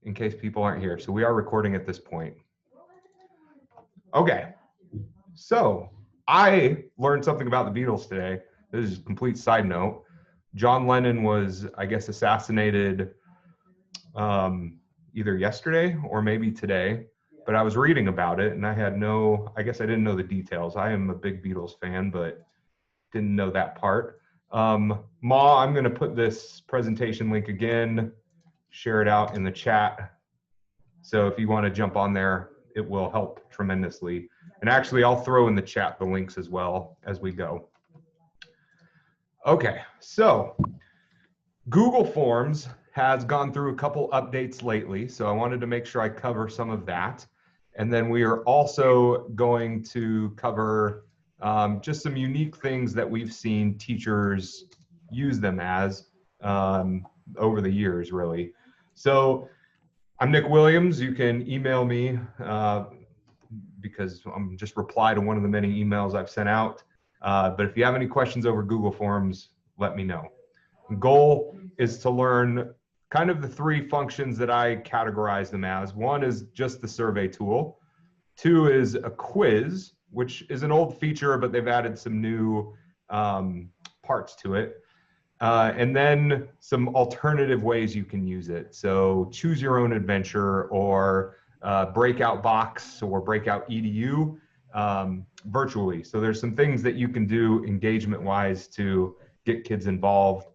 in case people aren't here. So we are recording at this point. Okay, so I learned something about the Beatles today. This is a complete side note. John Lennon was, I guess, assassinated either yesterday or maybe today, but I was reading about it and I guess I didn't know the details. I am a big Beatles fan, but didn't know that part. Ma, I'm going to put this presentation link again, share it out in the chat. So if you want to jump on there, it will help tremendously. And actually, I'll throw in the chat the links as well as we go. Okay, so Google Forms has gone through a couple updates lately, so I wanted to make sure I cover some of that. And then we are also going to cover just some unique things that we've seen teachers use them as over the years, really. So I'm Nick Williams. You can email me because I'm just reply to one of the many emails I've sent out. But if you have any questions over Google Forms, let me know. The goal is to learn kind of the three functions that I categorize them as. One is just the survey tool. Two is a quiz, which is an old feature, but they've added some new parts to it. And then some alternative ways you can use it. So choose your own adventure or breakout box or breakout edu virtually. So there's some things that you can do engagement-wise to get kids involved.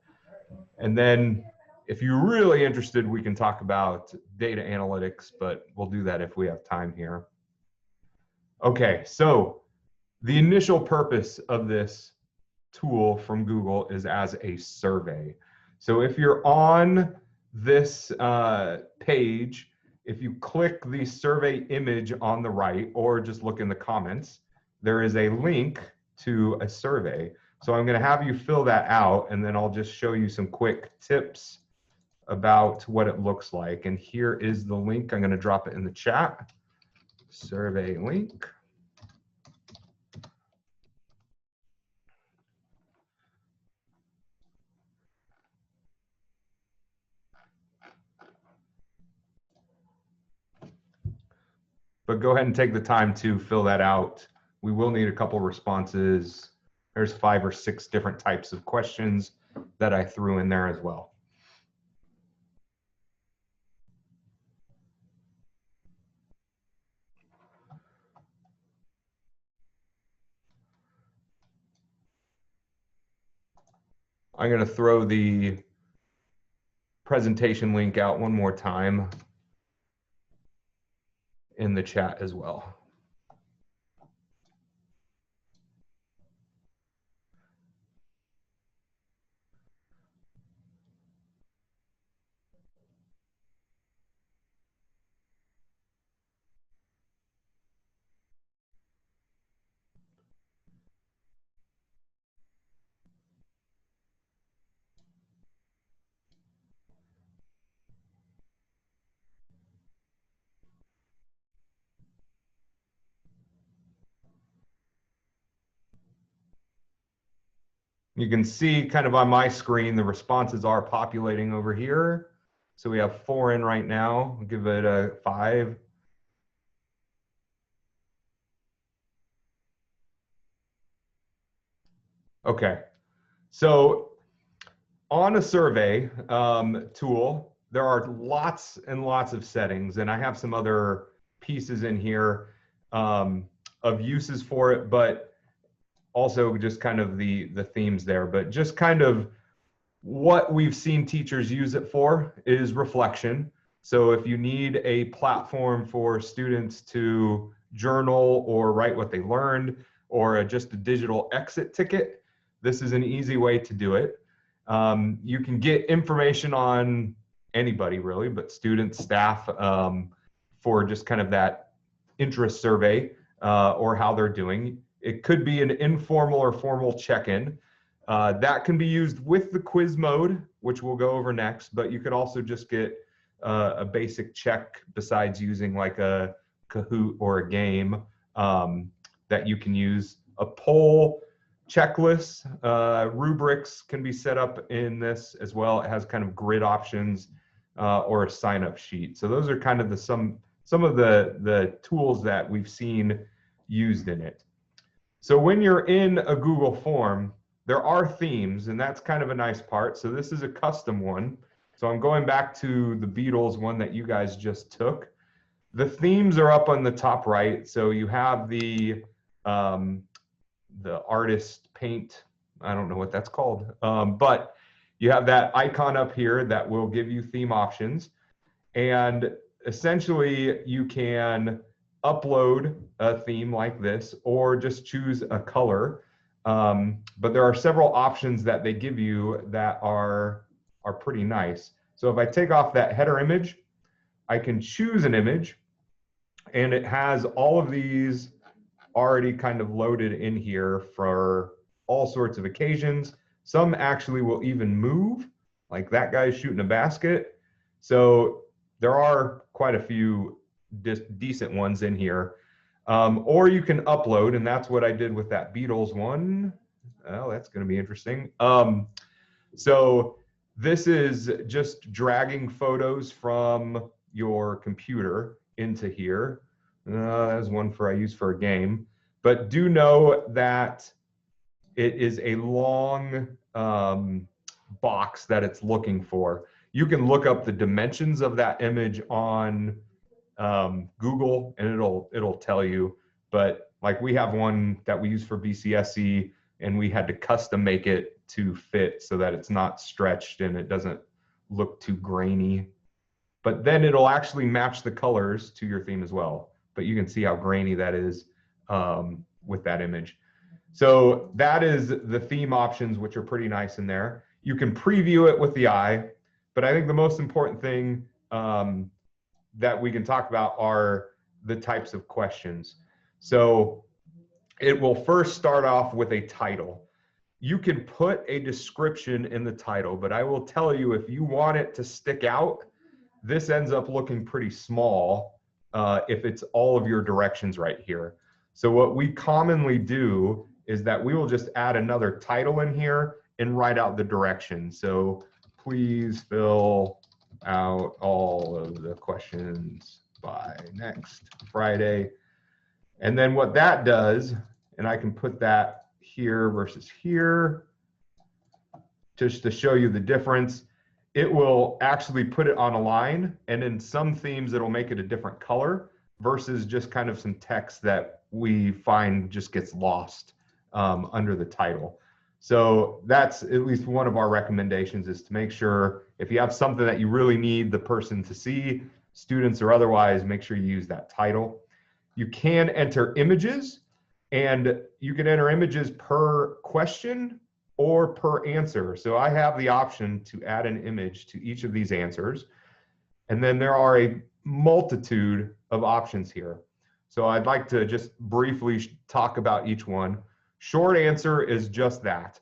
And then if you're really interested, we can talk about data analytics, but we'll do that if we have time here. Okay, so the initial purpose of this tool from Google is as a survey. So if you're on this page, if you click the survey image on the right or just look in the comments, there is a link to a survey. So I'm going to have you fill that out and then I'll just show you some quick tips about what it looks like. And here is the link. I'm going to drop it in the chat. Survey link. But go ahead and take the time to fill that out. We will need a couple responses. There's 5 or 6 different types of questions that I threw in there as well. I'm going to throw the presentation link out one more time in the chat as well. You can see kind of on my screen, the responses are populating over here. So we have 4 in right now. I'll give it a 5. Okay. So on a survey tool, there are lots and lots of settings, and I have some other pieces in here of uses for it, but also just kind of the themes there. But just kind of what we've seen teachers use it for is reflection. So if you need a platform for students to journal or write what they learned, or just a digital exit ticket, this is an easy way to do it. You can get information on anybody really, but students, staff, for just kind of that interest survey or how they're doing. It could be an informal or formal check-in. That can be used with the quiz mode, which we'll go over next, but you could also just get a basic check besides using like a Kahoot or a game that you can use. A poll, checklists, rubrics can be set up in this as well. It has kind of grid options or a sign-up sheet. So those are kind of some of the tools that we've seen used in it. So when you're in a Google form, there are themes, and that's kind of a nice part. So this is a custom one. So I'm going back to the Beatles one that you guys just took. The themes are up on the top right. So you have the artist paint. I don't know what that's called, but you have that icon up here that will give you theme options. And essentially you can upload a theme like this or just choose a color. But there are several options that they give you that are pretty nice. So if I take off that header image, I can choose an image, and it has all of these already kind of loaded in here for all sorts of occasions. Some actually will even move, like that guy's shooting a basket. So there are quite a few decent ones in here. Or you can upload, and that's what I did with that Beatles one. Oh, that's going to be interesting. So this is just dragging photos from your computer into here. That's one I use for a game. But do know that it is a long box that it's looking for. You can look up the dimensions of that image on Google, and it'll tell you. But like we have one that we use for BCSC, and we had to custom make it to fit so that it's not stretched and it doesn't look too grainy. But then it'll actually match the colors to your theme as well. But you can see how grainy that is with that image. So that is the theme options, which are pretty nice in there. You can preview it with the eye, but I think the most important thing that we can talk about are the types of questions. So it will first start off with a title. You can put a description in the title, but I will tell you, if you want it to stick out, this ends up looking pretty small if it's all of your directions right here. So what we commonly do is that we will just add another title in here and write out the directions. So please fill out all of the questions by next Friday. And then what that does, and I can put that here versus here, just to show you the difference, it will actually put it on a line, and in some themes it'll make it a different color versus just kind of some text that we find just gets lost under the title. So that's at least one of our recommendations, is to make sure if you have something that you really need the person to see, students or otherwise, make sure you use that title. You can enter images, and you can enter images per question or per answer. So I have the option to add an image to each of these answers. And then there are a multitude of options here. So I'd like to just briefly talk about each one. Short answer is just that,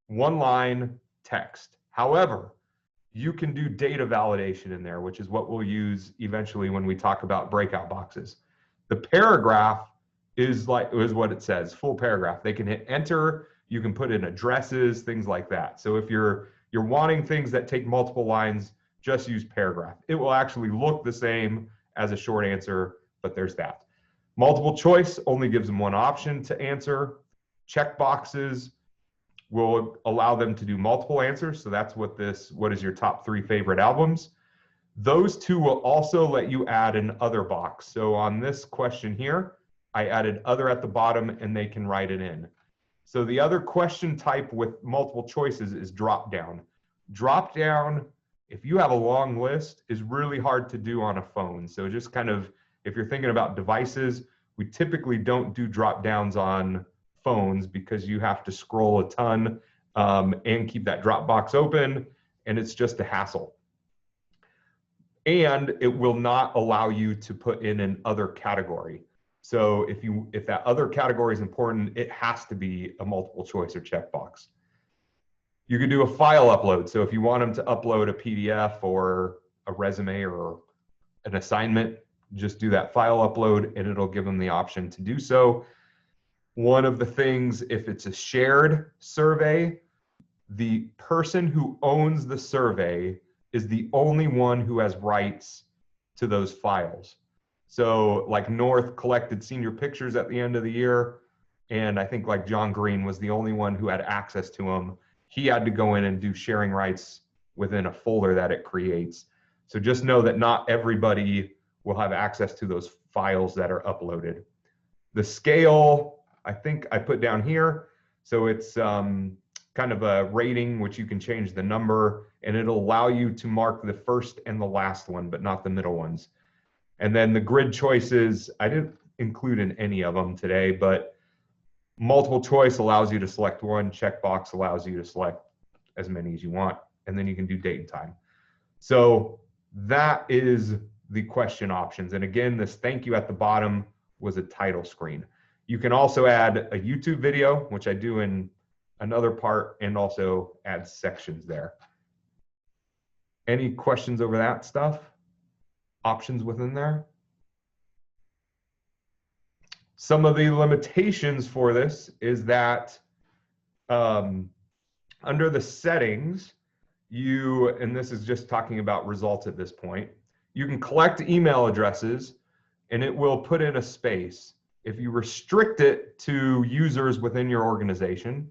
one line text. However, you can do data validation in there, which is what we'll use eventually when we talk about breakout boxes. The paragraph is what it says, full paragraph. They can hit enter, you can put in addresses, things like that. So if you're wanting things that take multiple lines, just use paragraph. It will actually look the same as a short answer, but there's that. Multiple choice only gives them one option to answer. Check boxes will allow them to do multiple answers. So that's what is your top 3 favorite albums. Those two will also let you add an other box. So on this question here, I added other at the bottom, and they can write it in. So the other question type with multiple choices is drop down. Drop down, if you have a long list, is really hard to do on a phone. So just kind of, if you're thinking about devices, we typically don't do drop downs on phones because you have to scroll a ton and keep that drop box open, and it's just a hassle. And it will not allow you to put in an other category. So if that other category is important, it has to be a multiple choice or checkbox. You can do a file upload. So if you want them to upload a PDF or a resume or an assignment, just do that file upload, and it'll give them the option to do so. One of the things, if it's a shared survey, the person who owns the survey is the only one who has rights to those files. So like North collected senior pictures at the end of the year, and I think like John Green was the only one who had access to them. He had to go in and do sharing rights within a folder that it creates. So just know that not everybody will have access to those files that are uploaded. The scale, I think I put down here. So it's kind of a rating, which you can change the number, and it'll allow you to mark the first and the last one, but not the middle ones. And then the grid choices, I didn't include in any of them today, but multiple choice allows you to select one, checkbox allows you to select as many as you want, and then you can do date and time. So that is the question options. And again, this thank you at the bottom was a title screen. You can also add a YouTube video, which I do in another part, and also add sections there. Any questions over that stuff? Options within there? Some of the limitations for this is that under the settings, and this is just talking about results at this point, you can collect email addresses and it will put in a space. If you restrict it to users within your organization,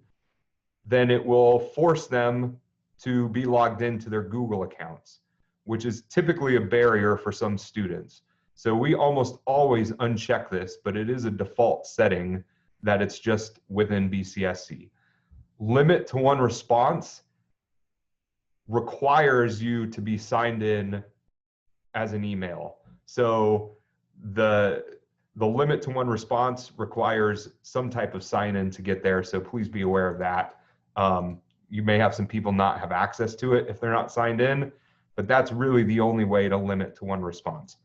then it will force them to be logged into their Google accounts, which is typically a barrier for some students. So we almost always uncheck this, but it is a default setting that it's just within BCSC. Limit to one response requires you to be signed in as an email. So the limit to one response requires some type of sign-in to get there, so please be aware of that. You may have some people not have access to it if they're not signed in, but that's really the only way to limit to one response.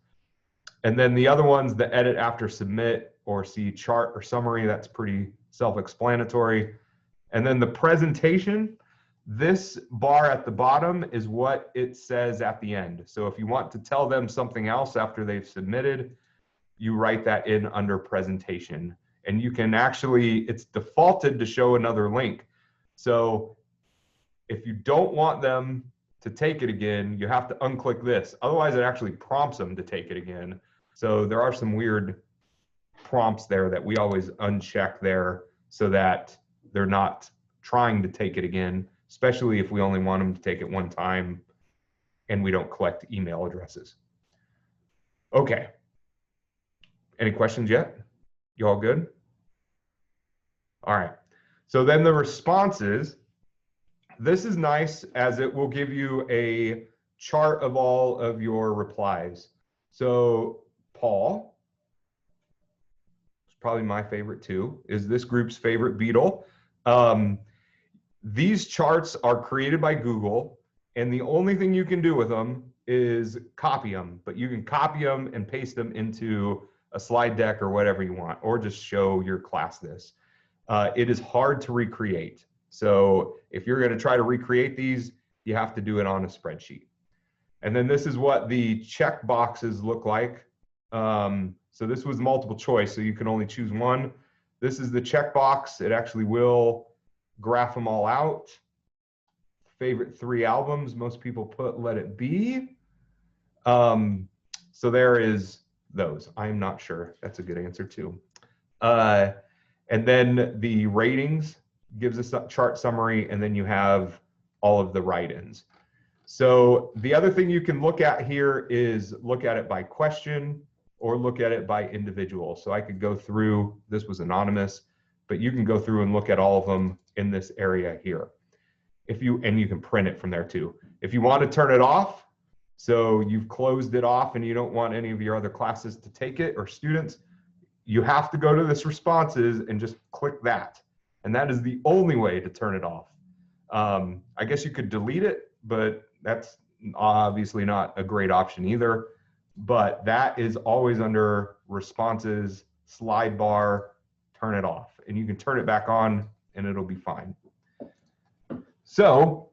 And then the other ones, the edit after submit or see chart or summary, that's pretty self-explanatory. And then the presentation, this bar at the bottom is what it says at the end. So if you want to tell them something else after they've submitted, you write that in under presentation. And you can actually, it's defaulted to show another link. So if you don't want them to take it again, you have to unclick this. Otherwise, it actually prompts them to take it again. So there are some weird prompts there that we always uncheck there so that they're not trying to take it again, especially if we only want them to take it one time and we don't collect email addresses. Okay. Any questions yet? You all good? All right. So then the responses, this is nice as it will give you a chart of all of your replies. So Paul, it's probably my favorite too, is this group's favorite Beatle. These charts are created by Google, and the only thing you can do with them is copy them, but you can copy them and paste them into a slide deck or whatever you want, or just show your class this. It is hard to recreate. So if you're going to try to recreate these, you have to do it on a spreadsheet. And then this is what the check boxes look like. So this was multiple choice, so you can only choose one. This is the checkbox. It actually will graph them all out. Favorite 3 albums, most people put Let It Be. So there is those. I'm not sure. That's a good answer too. And then the ratings gives us a chart summary, and then you have all of the write-ins. So the other thing you can look at here is look at it by question or look at it by individual. So I could go through, this was anonymous, but you can go through and look at all of them in this area here. And you can print it from there too. If you want to turn it off, so you've closed it off and you don't want any of your other classes to take it or students, you have to go to this responses and just click that. And that is the only way to turn it off. I guess you could delete it, but that's obviously not a great option either. But that is always under responses, slide bar, turn it off. And you can turn it back on and it'll be fine. So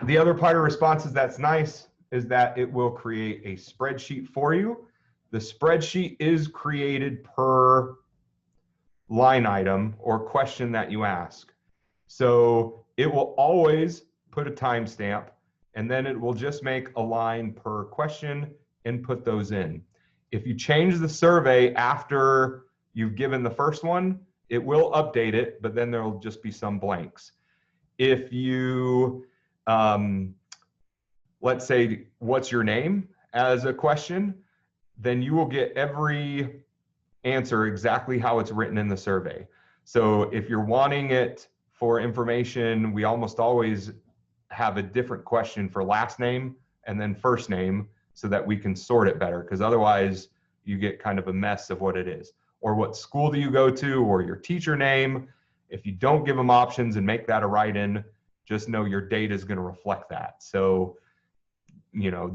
the other part of responses that's nice is that it will create a spreadsheet for you. The spreadsheet is created per line item or question that you ask. So it will always put a timestamp, and then it will just make a line per question and put those in. If you change the survey after you've given the first one, it will update it, but then there'll just be some blanks. If you, let's say, what's your name as a question, then you will get every answer exactly how it's written in the survey. So if you're wanting it for information, we almost always have a different question for last name and then first name so that we can sort it better, because otherwise you get kind of a mess of what it is. Or what school do you go to, or your teacher name. If you don't give them options and make that a write-in, just know your data is going to reflect that. So, you know,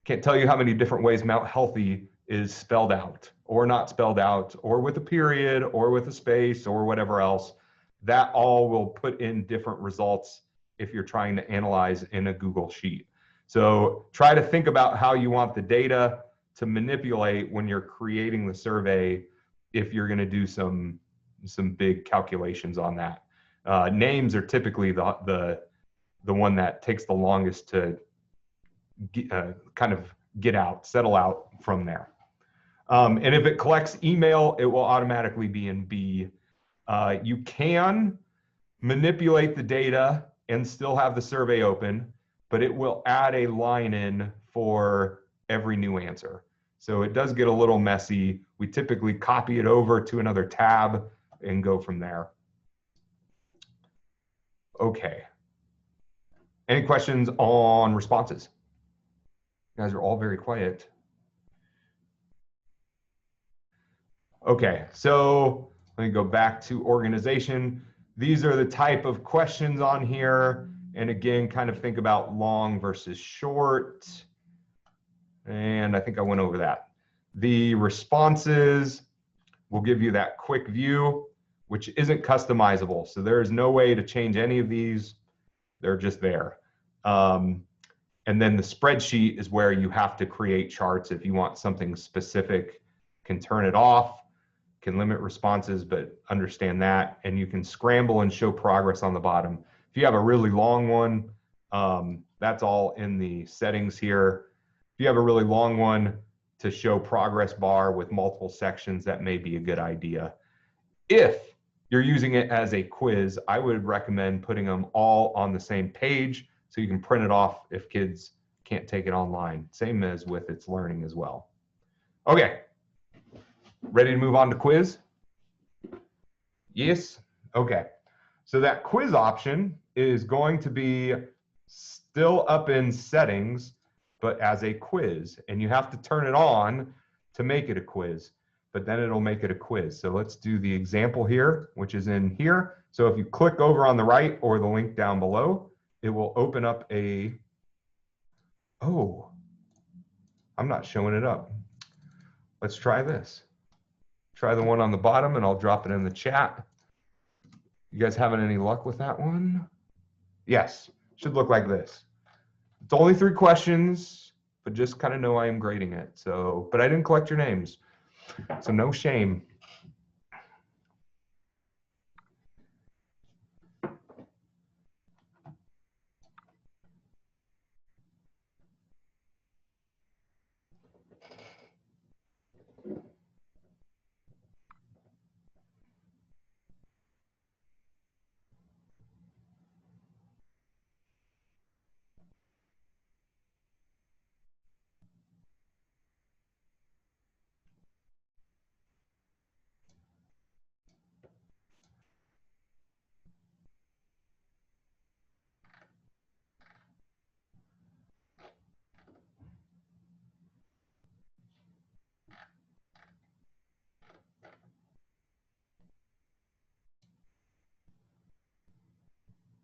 can't tell you how many different ways Mount Healthy is spelled out or not spelled out, or with a period or with a space or whatever else. That all will put in different results if you're trying to analyze in a Google Sheet. So try to think about how you want the data to manipulate when you're creating the survey, if you're going to do some big calculations on that. Names are typically the one that takes the longest to kind of settle out from there. And if it collects email, it will automatically be in B. You can manipulate the data and still have the survey open, but it will add a line in for every new answer. So it does get a little messy. We typically copy it over to another tab and go from there. Okay. Any questions on responses? You guys are all very quiet. Okay, so let me go back to organization. These are the type of questions on here. And again, kind of think about long versus short. And I think I went over that. The responses will give you that quick view, which isn't customizable. So there is no way to change any of these. They're just there. And then the spreadsheet is where you have to create charts. If you want something specific, can turn it off, can limit responses, but understand that. And you can scramble and show progress on the bottom. If you have a really long one, that's all in the settings here. If you have a really long one, to show progress bar with multiple sections, that may be a good idea. If you're using it as a quiz, I would recommend putting them all on the same page so you can print it off if kids can't take it online. Same as with its learning as well. Okay, ready to move on to quiz? Yes? Okay, so that quiz option is going to be still up in settings, but as a quiz, and you have to turn it on to make it a quiz, but then it'll make it a quiz. So let's do the example here, which is in here. So if you click over on the right or the link down below, it will open up a, oh, I'm not showing it up. Let's try this. Try the one on the bottom and I'll drop it in the chat. You guys having any luck with that one? Yes, should look like this. It's only 3 questions, but just kind of know I am grading it. So, but I didn't collect your names, so no shame.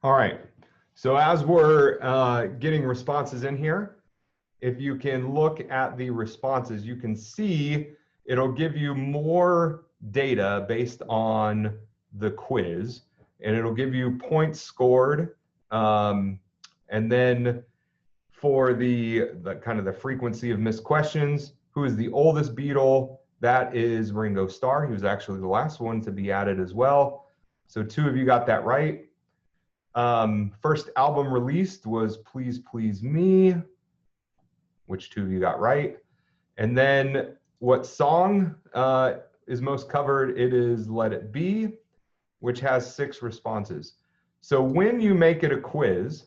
All right, so as we're getting responses in here, if you can look at the responses, you can see it'll give you more data based on the quiz, and it'll give you points scored. And then for the kind of the frequency of missed questions, who is the oldest Beatle? That is Ringo Starr. He was actually the last one to be added as well. So 2 of you got that right. First album released was Please Please Me, which two of you got right. And then what song is most covered? It is Let It Be, which has 6 responses. So when you make it a quiz,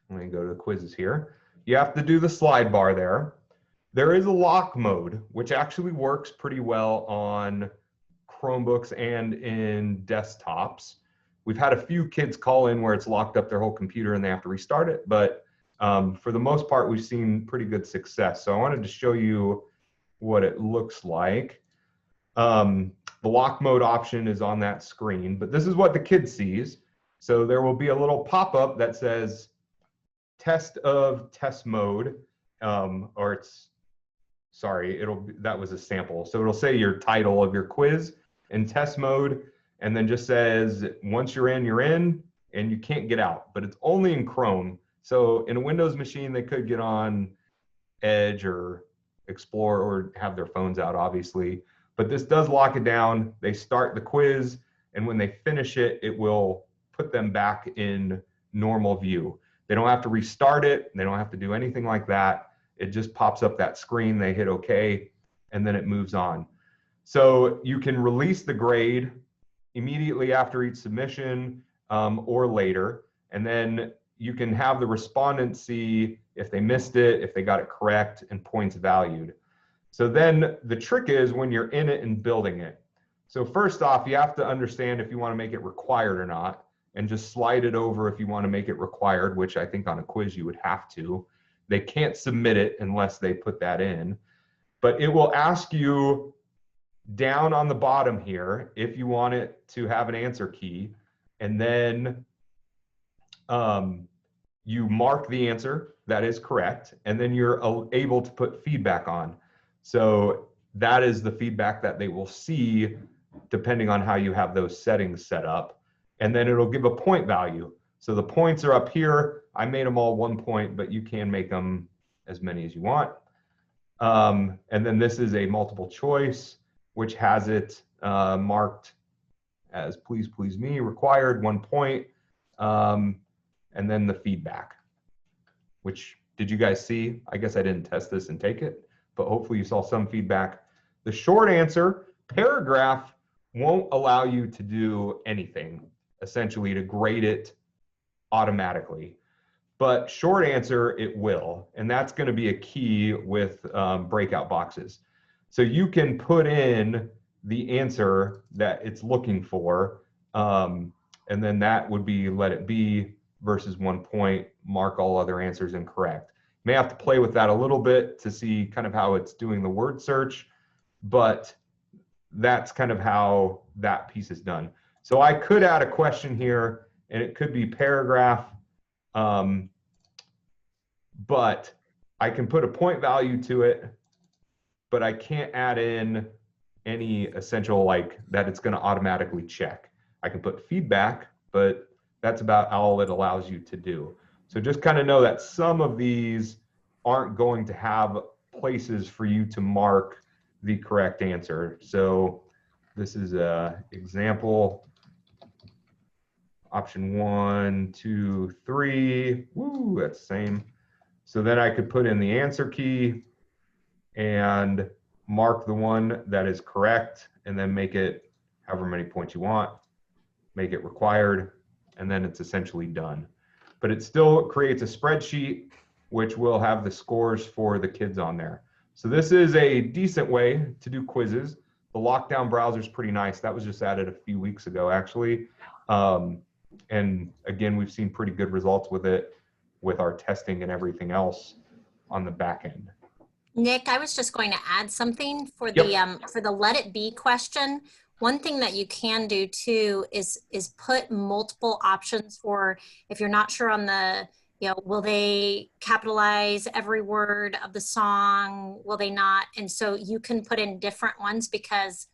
let me go to the quizzes here. You have to do the slide bar there. There is a lock mode, which actually works pretty well on Chromebooks and in desktops. We've had a few kids call in where it's locked up their whole computer and they have to restart it, but for the most part, we've seen pretty good success. So I wanted to show you what it looks like. The lock mode option is on that screen, but this is what the kid sees. So there will be a little pop-up that says test of test mode, or it's, sorry, that was a sample. So it'll say your title of your quiz in test mode, and then just says, once you're in, and you can't get out, but it's only in Chrome. So in a Windows machine, they could get on Edge or Explorer or have their phones out, obviously. But this does lock it down. They start the quiz, and when they finish it, it will put them back in normal view. They don't have to restart it. They don't have to do anything like that. It just pops up that screen. They hit OK, and then it moves on. So you can release the grade immediately after each submission or later. And then you can have the respondents see if they missed it, if they got it correct, and points valued. So then the trick is when you're in it and building it. So first off, you have to understand if you want to make it required or not, and just slide it over if you want to make it required, which I think on a quiz you would have to. They can't submit it unless they put that in. But it will ask you down on the bottom here if you want it to have an answer key, and then you mark the answer that is correct, and then you're able to put feedback on. So that is the feedback that they will see depending on how you have those settings set up. And then it'll give a point value. So the points are up here. I made them all 1 point, but you can make them as many as you want. And then this is a multiple choice, which has it marked as please, please me, required, 1 point. And then the feedback, which did you guys see? I guess I didn't test this and take it, but hopefully you saw some feedback. The short answer, paragraph won't allow you to do anything, essentially to grade it automatically. But short answer, it will. And that's going to be a key with breakout boxes. So you can put in the answer that it's looking for, and then that would be let it be versus 1 point, mark all other answers incorrect. You may have to play with that a little bit to see kind of how it's doing the word search, but that's kind of how that piece is done. So I could add a question here, and it could be paragraph, but I can put a point value to it, but I can't add in any essential, like that it's going to automatically check. I can put feedback, but that's about all it allows you to do. So just kind of know that some of these aren't going to have places for you to mark the correct answer. So this is a example. Option 1, 2, 3. Woo, that's the same. So then I could put in the answer key and mark the one that is correct, and then make it however many points you want, make it required, and then it's essentially done. But it still creates a spreadsheet which will have the scores for the kids on there. So this is a decent way to do quizzes. The lockdown browser is pretty nice. That was just added a few weeks ago, actually. And again, we've seen pretty good results with it, with our testing and everything else on the back end. Nick, I was just going to add something for the let it be question. One thing that you can do too is put multiple options for if you're not sure on the, will they capitalize every word of the song? Will they not? And so you can put in different ones because,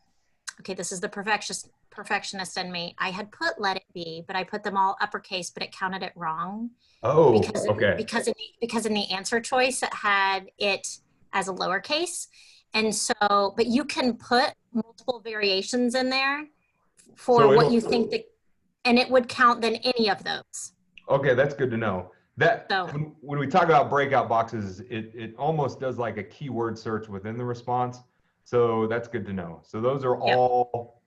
okay, this is the perfectionist in me. I had put let it be, but I put them all uppercase, but it counted it wrong. Oh, because okay. Because in the answer choice, it had it as a lowercase. And so, but you can put multiple variations in there for what you think that, and it would count then any of those. Okay, that's good to know. That So when we talk about breakout boxes, it almost does like a keyword search within the response. So that's good to know. So those are yeah. all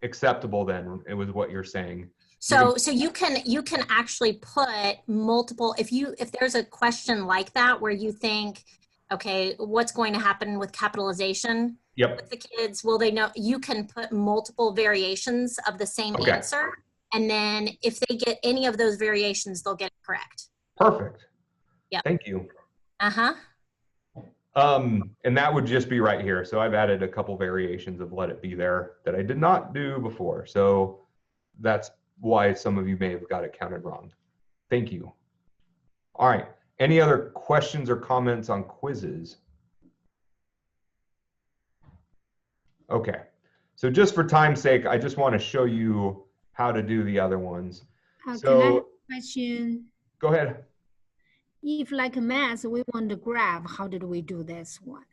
acceptable then, it was what you're saying. So you can actually put multiple, if there's a question like that where you think, okay, what's going to happen with capitalization Yep. with the kids? Will they know? You can put multiple variations of the same Okay. answer. And then if they get any of those variations, they'll get it correct. Perfect. Yep. Thank you. Uh-huh. And that would just be right here. So I've added a couple variations of let it be there that I did not do before. So that's why some of you may have got it counted wrong. Thank you. All right. Any other questions or comments on quizzes? Okay. So just for time's sake, I just want to show you how to do the other ones. Can I So have a question? go ahead. If like math, we want to graph, how did we do this one?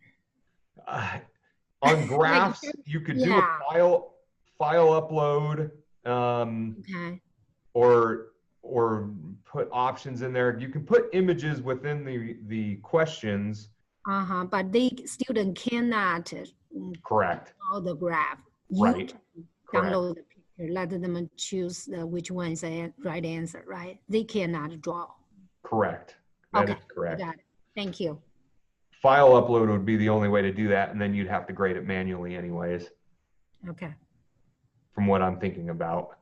On graphs, you could do a file upload, Okay. or put options in there. You can put images within the questions. But the student cannot Correct. draw the graph. Right. Download the picture, let them choose which one is the right answer, right? They cannot draw. Correct. That Okay. is correct. Got it. Thank you. File upload would be the only way to do that, and then you'd have to grade it manually anyways, Okay. from what I'm thinking about.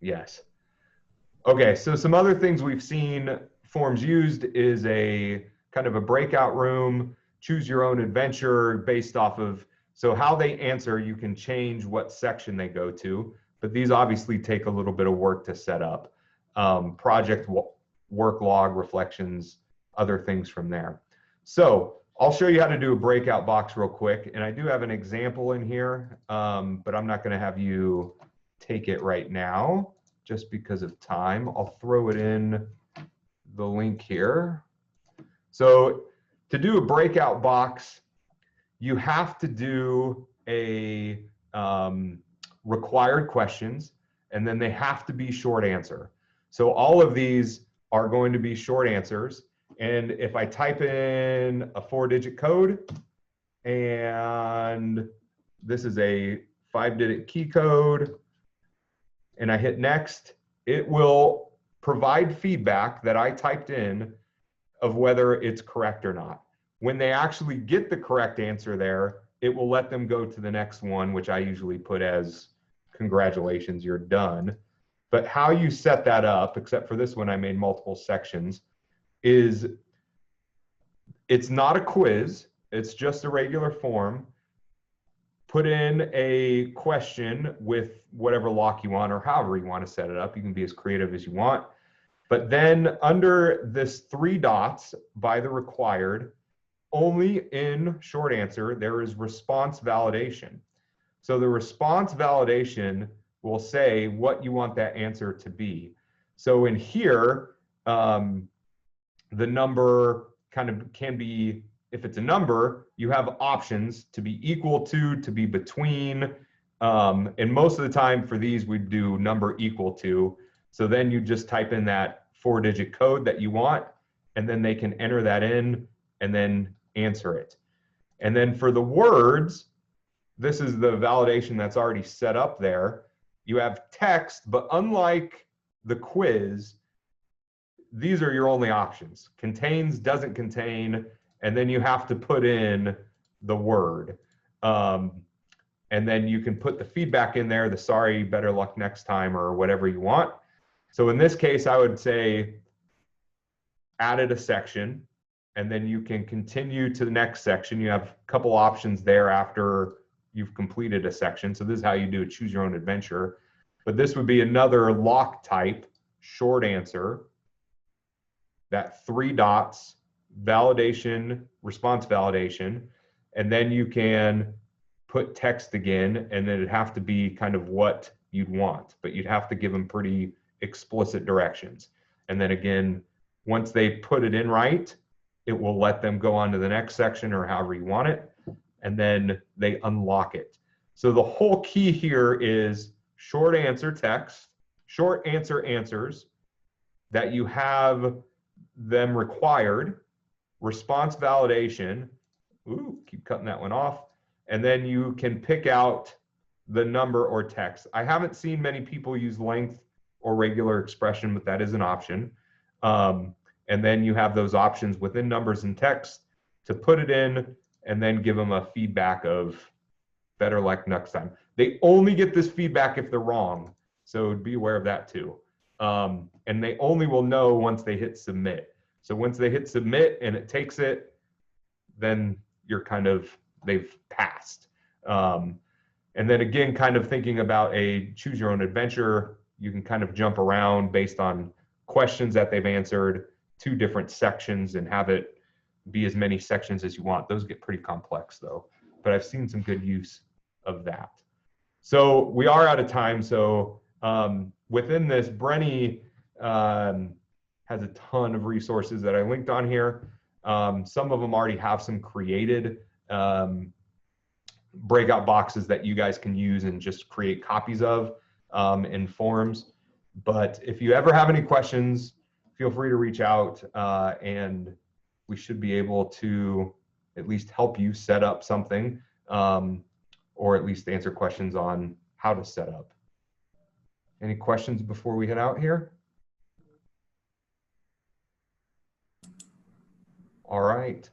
Yes. Okay, so some other things we've seen forms used is a kind of a breakout room, choose your own adventure based off of, so how they answer, you can change what section they go to, but these obviously take a little bit of work to set up. Project work log, reflections, other things from there. So I'll show you how to do a breakout box real quick. And I do have an example in here, but I'm not going to have you take it right now just because of time. I'll throw it in the link here. So to do a breakout box, you have to do a required questions, and then they have to be short answer. So all of these are going to be short answers. And if I type in a 4-digit code, and this is a 5-digit key code, and I hit next, it will provide feedback that I typed in of whether it's correct or not. When they actually get the correct answer there, it will let them go to the next one, which I usually put as congratulations, you're done. But how you set that up, except for this one, I made multiple sections, is it's not a quiz. It's just a regular form. Put in a question with whatever lock you want or however you want to set it up. You can be as creative as you want. But then under this 3 dots by the required, only in short answer, there is response validation. So the response validation will say what you want that answer to be. So in here, the number kind of can be, if it's a number, you have options to be equal to be between. And most of the time for these, we do number equal to. So then you just type in that 4-digit code that you want, and then they can enter that in and then answer it. And then for the words, this is the validation that's already set up there. You have text, but unlike the quiz, these are your only options. Contains, doesn't contain, and then you have to put in the word. And then you can put the feedback in there, the sorry, better luck next time, or whatever you want. So in this case, I would say added a section, and then you can continue to the next section. You have a couple options there after you've completed a section. So this is how you do a choose your own adventure. But this would be another lock type, short answer, that 3 dots, validation, response validation, and then you can put text again, and then it'd have to be kind of what you'd want, but you'd have to give them pretty explicit directions. And then again, once they put it in right, it will let them go on to the next section or however you want it, and then they unlock it. So the whole key here is short answer text, short answer answers that you have them required, response validation, ooh, keep cutting that one off, and then you can pick out the number or text. I haven't seen many people use length or regular expression, but that is an option. And then you have those options within numbers and text to put it in and then give them a feedback of better luck next time. They only get this feedback if they're wrong, so be aware of that too. And they only will know once they hit submit. So once they hit submit and it takes it, then you're kind of, they've passed. And then again, kind of thinking about a choose your own adventure, you can kind of jump around based on questions that they've answered to different sections and have it be as many sections as you want. Those get pretty complex though, but I've seen some good use of that. So we are out of time. So within this, Brenny has a ton of resources that I linked on here. Some of them already have some created breakout boxes that you guys can use and just create copies of in forms. But if you ever have any questions, feel free to reach out and we should be able to at least help you set up something or at least answer questions on how to set up. Any questions before we head out here? All right.